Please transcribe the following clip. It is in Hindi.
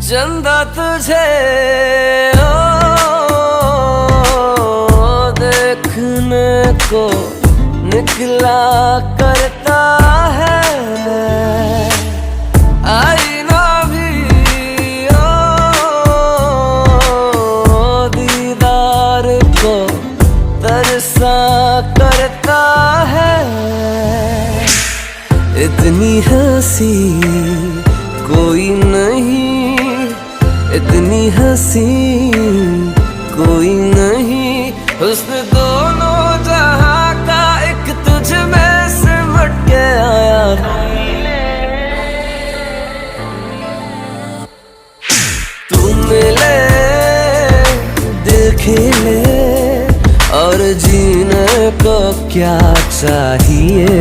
चंदा तुझे देखने को निकला करता है, आईना भी दीदार को तरसा करता है। इतनी हंसी कोई नहीं, इतनी हंसी कोई नहीं, हुस्न दोनों जहां का एक तुझ में सिमट के आया। तू मिले दिल खिले और जीने को क्या चाहिए।